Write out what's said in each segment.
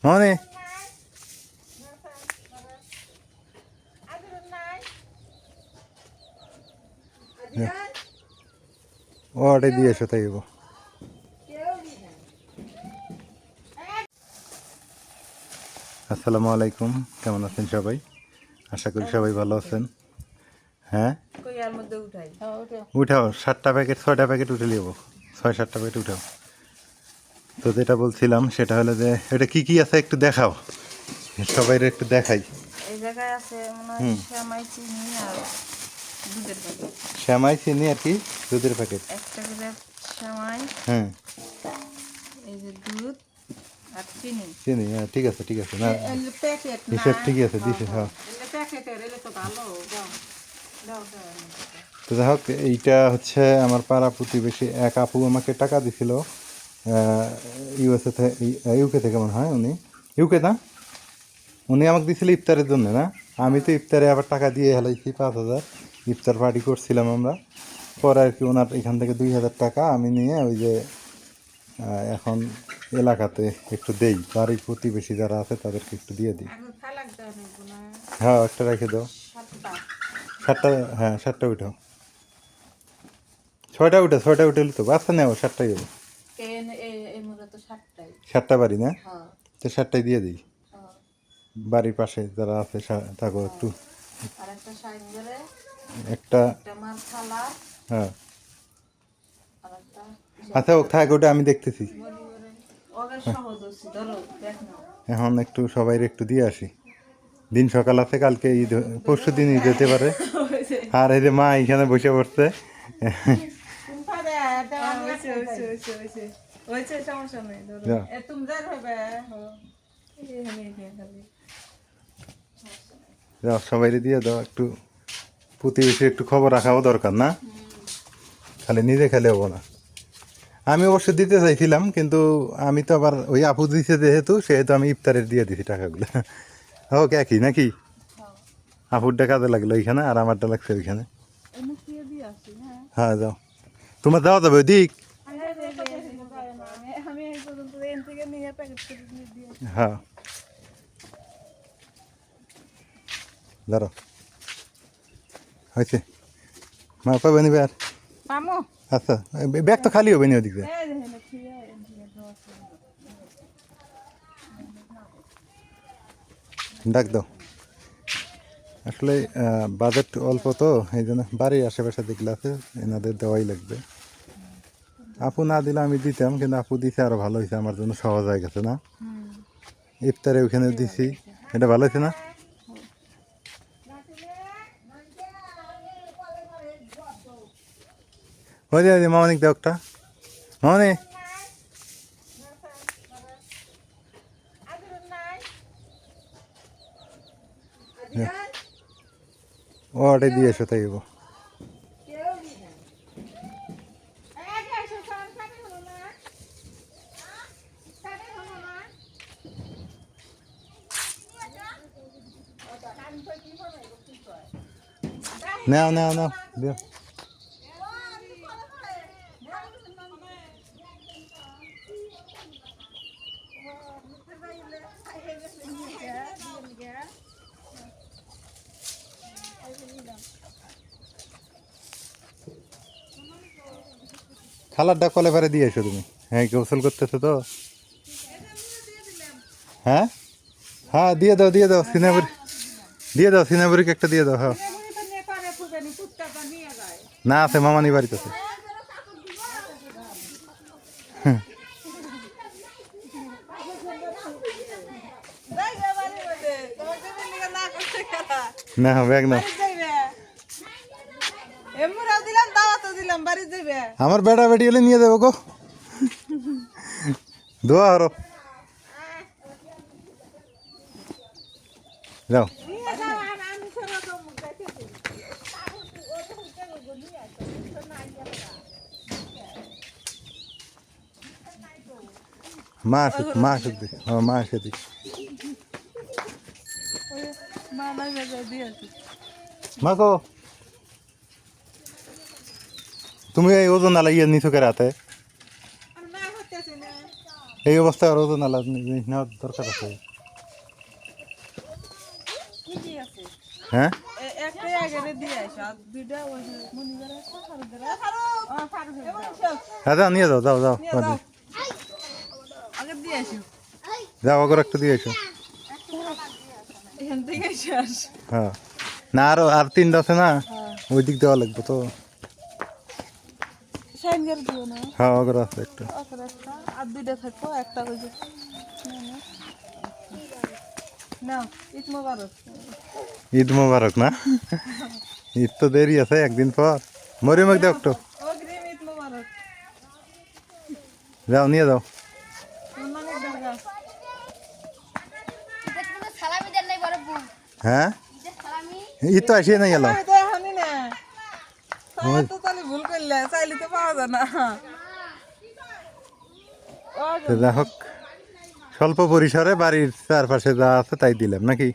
মানে ওটাই দিয়ে এসো তাই হবো। আসসালামু আলাইকুম, কেমন আছেন সবাই? আশা করি সবাই ভালো আছেন। হ্যাঁ উঠাও, 7টা প্যাকেট 6টা প্যাকেট উঠে নেবো, 6-7টা প্যাকেট উঠাও। তো যেটা বলছিলাম সেটা হলো যে এটা কি কি আছে একটু দেখাও, সবাই একটু দেখাই। এই জায়গায় আছে মনে হয় সেমাই চিনি আর দুধের প্যাকেট। শ্যামাই চিনি আর কি দুধের প্যাকেট, একটা করে সেমাই, হ্যাঁ এই যে দুধ আর চিনি। চিনি, হ্যাঁ ঠিক আছে ঠিক আছে, না প্যাকেট না হিসেব ঠিকই আছে দিছে। হ্যাঁ প্যাকেটের এলে তো ভালো। দাও দাও দাও। তো যাই হোক, এইটা হচ্ছে আমার পাড়া প্রতিবেশী এক আপু আমাকে টাকা দিছিল ইউএসএ থেকে, ইউকে থেকে মনে হয়, উনি ইউকে না, উনি আমাকে দিছিল ইফতারের জন্য না। আমি তো ইফতারে আবার টাকা দিয়ে হেলাইছি 5,000, ইফতার পার্টি করছিলাম আমরা। পরে আর কি ওনার এখান থেকে 2,000 টাকা আমি নিয়ে ওই যে এখন এলাকাতে একটু দেই, বাড়ির প্রতিবেশী যারা আছে তাদেরকে একটু দিয়ে দিই। হ্যাঁ একটা রেখে দাও। 7টা, হ্যাঁ 7টা উঠাও, 6টা উঠে 6টা উঠে তো বাচ্চা নেও, 7টাই হবো। 7টা বাড়ি না, তো 7টাই দিয়ে দিই। বাড়ির পাশে যারা আছে থাকো একটু। একটা হ্যাঁ আচ্ছা ও থাক, ওটা আমি দেখতেছি। এখন একটু সবাই একটু দিয়ে আসি, দিন সকাল আছে, কালকে ঈদ, পরশু দিন ঈদ যেতে পারে। আর এই যে মা এখানে বসে পড়ছে। সবাই দিয়ে দাও একটু, প্রতিবেশী একটু খবর রাখাও দরকার না, খালি নিজে খেলে হবো না। আমি অবশ্য দিতে চাইছিলাম, কিন্তু আমি তো আবার ওই আপু দিছে যেহেতু, সেহেতু আমি ইফতারের দিয়ে দিছি টাকাগুলো। ওকে একই নাকি, আপুরটা কাজে লাগলো ওইখানে আর আমারটা লাগছে ওইখানে। হ্যাঁ যাও, তোমার যাওয়া যাবে ওই দিক। হ্যাঁ ধরো হয়েছে, মা পাবে নিবে আর। আচ্ছা ব্যাগ তো খালি হবে না ওদিকে, ডাক দাও। আসলে বাজেট অল্প তো, এই জন্য বাড়ির আশেপাশে যেগুলো আছে এনাদের দেওয়াই লাগবে। আপু না দিলে আমি দিতাম, কিন্তু আপু দিছে আরো ভালো হয়েছে, আমার জন্য সহজ হয়ে গেছে না। ইফতারে ওখানে দিছি, এটা ভালো হয়েছে না। ওই যে মামনিক দাও একটা, মামনি ওটাই দিয়ে এসো তাই হবো। নাও নাও নাও দিও। খালারটা কলে পারে দিয়ে এসো তুমি, হ্যাঁ গোসল করতেছো তো। হ্যাঁ হ্যাঁ দিয়ে দাও দিয়ে দাও, সিনেমারি দিয়ে দাও, সিনেমারিকে একটা দিয়ে দাও। হ্যাঁ না আছে, মামানি বাড়িতে আছে। না ব্যাগ না, আমার বেটা বেটি হলে নিয়ে যাবো গো, দোয়া হরো যাও। মা আসুক, মা আসুক দিক, হ্যাঁ মা আসে দিক। মা গো তুমি এই ওজন আলা ইয়ে নিছো কে রাতে? এই অবস্থায় আরও তো নালা জিনিস নেওয়ার দরকার আছে। কি কি আছে হ্যাঁ একটাই আগে দিয়ে আসো আর দুইটা ওই যে মনিবার আছে ফারুদের হ্যাঁ যাও নিয়ে যাও যাও যাও আগে দিয়ে আসো যাও আগর একটা দিয়ে এসো। এখান থেকে শেষ হ্যাঁ না আরো আর তিনটা আছে না, ওই দিক দেওয়া লাগবে তো। সাইন করে দিও না হ্যাঁ আগর আছে একটা। ওখানে একটা আর দুইটা থাকবো একটা ওই যে নাও ঈদ মোবারক ঈদ মোবারক না, ঈদ তো দেরি আছে একদিন পর। মরিয়মক দাও একটু, অগ্রিম ঈদ মোবারক যাও নিয়ে যাও। অনেক দরকার সালামি দেন নাই বড় বউ হ্যাঁ সালামি ঈদ তো আসিয়ে নাই গেল। আমি তো এখনই না সবাই তো তাহলে ভুল করলে চাইলে তো পাওয়া যায় না তো যা হোক স্বল্প পরিসরে বাড়ির চারপাশে যা আছে তাই দিলাম নাকি।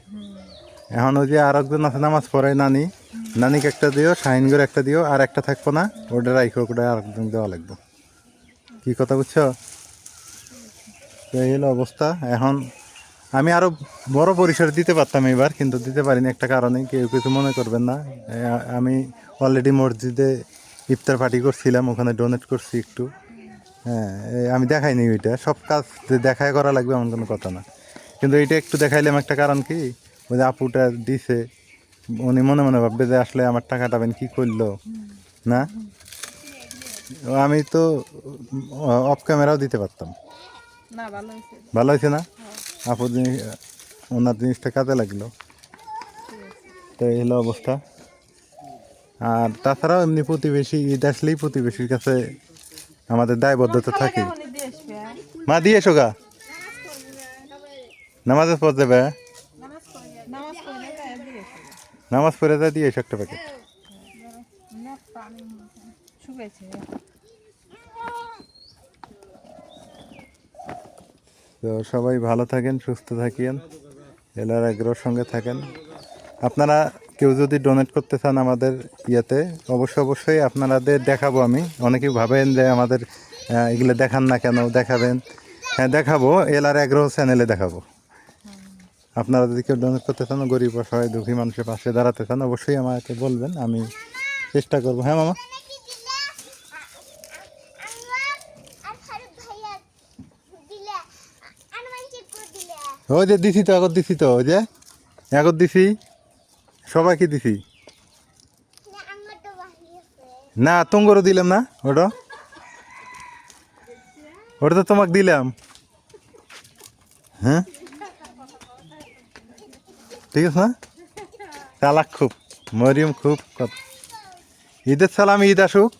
এখন ওই যে আর একজন আছে নামাজ পড়ে নানি, নানিকে একটা দিও, শাহিনগর একটা দিও, আর একটা থাকবো না ওটা রাইখো, ওটা আর একজন দেওয়া লাগবে। কি কথা বুঝছো? তো এই হলো অবস্থা। এখন আমি আরো বড় পরিসরে দিতে পারতাম এবার, কিন্তু দিতে পারিনি একটা কারণে, কেউ কিছু মনে করবেন না। আমি অলরেডি মসজিদে ইফতার পার্টি করছিলাম, ওখানে ডোনেট করছি একটু। হ্যাঁ আমি দেখাইনি ওইটা, সব কাজ যে দেখায় করা লাগবে এমন কোনো কথা না, কিন্তু এইটা একটু দেখাইলাম একটা কারণ কি, ওই যে আপুটা দিছে উনি মনে মনে ভাববে যে আসলে আমার টাকাটা বেন কি করলো না। আমি তো অফ ক্যামেরাও দিতে পারতাম। না ভালো হয়েছে ভালো হয়েছে না, আপুর জিনিস ওনার জিনিসটা কাজে লাগলো। তো এই হলো অবস্থা। আর তাছাড়াও এমনি প্রতিবেশী ঈদ আসলেই প্রতিবেশীর কাছে আমাদের দায়বদ্ধতা থাকে। এখনই দিয়ে আসবে মা দিয়ে এসো গা, নামাজের পর যাবে, নামাজ পড়লে তাই দিয়ে আসবে নামাজ পড়ে যা দিয়ে এসো একটা প্যাকেট। না পানি শুকাইছে তো সবাই ভালো থাকেন, সুস্থ থাকেন, এলার আগ্রহের সঙ্গে থাকেন। আপনারা কেউ যদি ডোনেট করতে চান আমাদের ইয়েতে, অবশ্যই আপনাদের দেখাবো। আমি অনেকেই ভাবেন যে আমাদের এগুলো দেখান না কেন, দেখাবেন। হ্যাঁ দেখাবো, এলার আগ্রহ চ্যানেলে দেখাবো। আপনারা যদি কেউ ডোনেট করতে চান, গরিব অসহায় দুঃখী মানুষের পাশে দাঁড়াতে চান, অবশ্যই আমাকে বলবেন, আমি চেষ্টা করবো। হ্যাঁ মামা ওই যে দিছি তো, আগত দিছি তো, ওই যে আগত দিছি, সবাইকে দিছি না, তোমারও দিলাম না, ওটা ওটা তো তোমাকে দিলাম। হ্যাঁ ঠিক আছে না, চালাক খুব, মরিয়ম খুব। ঈদের সালাম, ঈদ আসুক।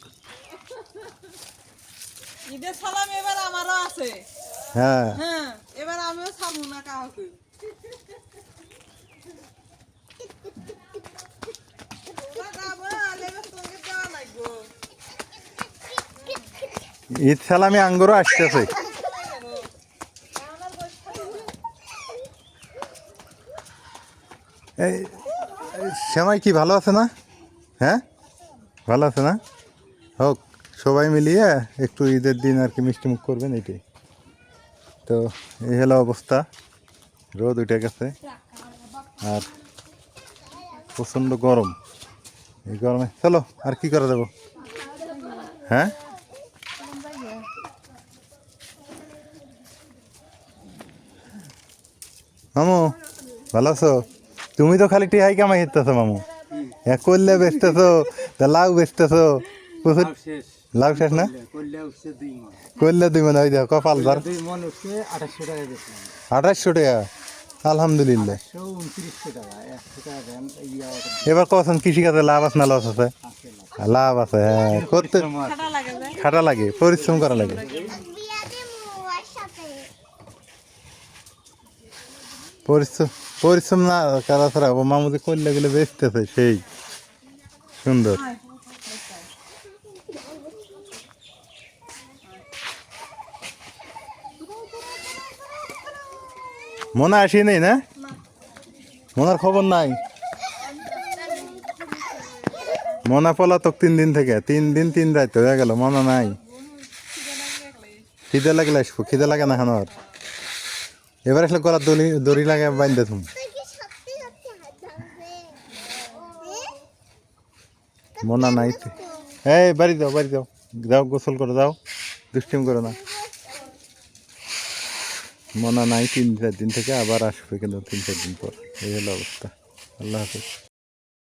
ঈদের সালাম এবার আমারও আছে হ্যাঁ হ্যাঁ এবার আমিও ছাড়বো না কাউকে ঈদ সালামি আঙ্গুরও আসতেছে। এই সেমাই কি ভালো আছে না? হ্যাঁ ভালো আছে না? হোক, সবাই মিলিয়ে একটু ঈদের দিন আর কি মিষ্টি মুখ করবেন, এটাই তো। এই হলো অবস্থা, রোদ উঠে গেছে আর প্রচণ্ড গরম। এই গরমে চলো আর কি করা যাবো। হ্যাঁ মামু ভালো আছো? তুমি তো খালি টিহাই কামাই হেতেছো মামু, এক করলে বেচতেছো, তা লাউ বেচতেছো প্রচুর। লাউ শেষ না, করলে 2 মন, ওই দেখো কপাল ধর। 2800 টাকা, আলহামদুলিল্লাহ। এবার কখন কৃষিকাজে লাভ আছে না লস আছে? লাভ আছে, হ্যাঁ করতে খাটা লাগে, পরিশ্রম করা লাগে। পরিশ্রম না করা ছাড়া ও মামুদি করলে গেলে বেচতেছে সেই সুন্দর। মনে আসি নেই না, মনার খবর নাই। মনা পলাতক 3 দিন থেকে, 3 দিন 3 রাত হয়ে গেল, মনা নাই। খিদে লাগলে আসবো, খিদে লাগে না এখন আর। এবার আসলে গলার দড়ি লাগে বাইন্দে তুমি। মনা নাই তো। এই বাড়ি যাও, বাড়ি যাও, যাও গোসল করে যাও, দুষ্টিম করো না। মনা নাই 3-4 দিন থেকে, আবার আসবে কিন্তু 3-4 দিন পর। এই হলো অবস্থা। আল্লাহ হাফেজ।